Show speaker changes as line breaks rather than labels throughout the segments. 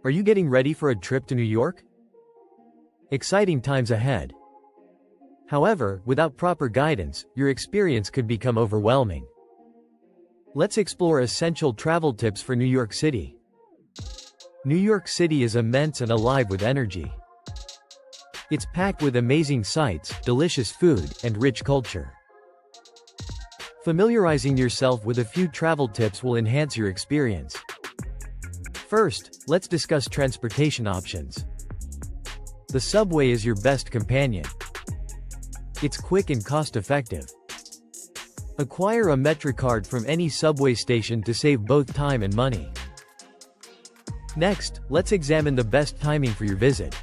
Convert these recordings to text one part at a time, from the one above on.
Are you getting ready for a trip to New York? Exciting times ahead. However, without proper guidance, your experience could become overwhelming. Let's explore essential travel tips for New York City. New York City is immense and alive with energy. It's packed with amazing sights, delicious food, and rich culture. Familiarizing yourself with a few travel tips will enhance your experience. First, let's discuss transportation options. The subway is your best companion. It's quick and cost-effective. Acquire a MetroCard from any subway station to save both time and money. Next, let's examine the best timing for your visit.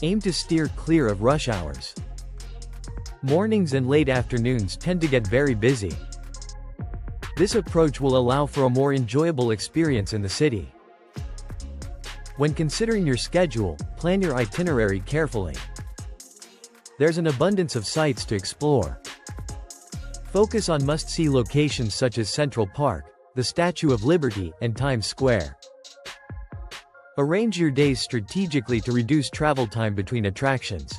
Aim to steer clear of rush hours. Mornings and late afternoons tend to get very busy. This approach will allow for a more enjoyable experience in the city. When considering your schedule, plan your itinerary carefully. There's an abundance of sites to explore. Focus on must-see locations such as Central Park, the Statue of Liberty, and Times Square. Arrange your days strategically to reduce travel time between attractions.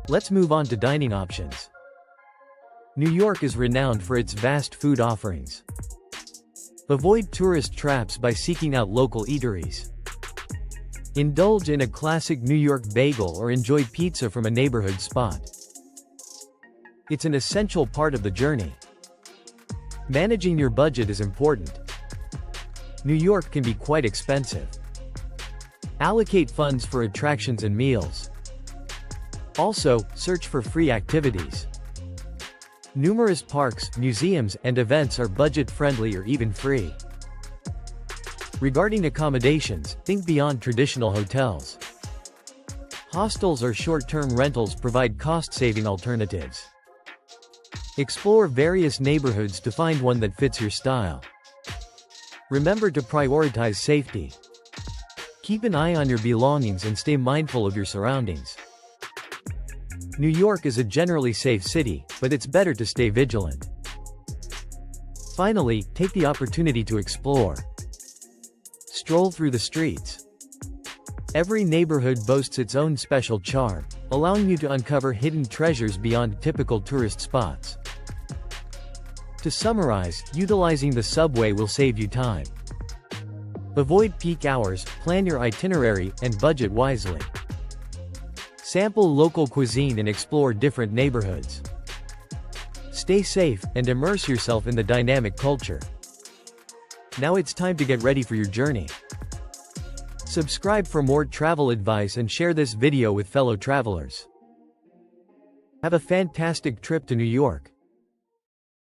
Let's move on to dining options. New York is renowned for its vast food offerings. Avoid tourist traps by seeking out local eateries. Indulge in a classic New York bagel or enjoy pizza from a neighborhood spot. It's an essential part of the journey. Managing your budget is important. New York can be quite expensive. Allocate funds for attractions and meals. Also, search for free activities. Numerous parks, museums, and events are budget-friendly or even free. Regarding accommodations, think beyond traditional hotels. Hostels or short-term rentals provide cost-saving alternatives. Explore various neighborhoods to find one that fits your style. Remember to prioritize safety. Keep an eye on your belongings and stay mindful of your surroundings. New York is a generally safe city, but it's better to stay vigilant. Finally, take the opportunity to explore. Stroll through the streets. Every neighborhood boasts its own special charm, allowing you to uncover hidden treasures beyond typical tourist spots. To summarize, utilizing the subway will save you time. Avoid peak hours, plan your itinerary, and budget wisely. Sample local cuisine and explore different neighborhoods. Stay safe, and immerse yourself in the dynamic culture. Now it's time to get ready for your journey. Subscribe for more travel advice and share this video with fellow travelers. Have a fantastic trip to New York.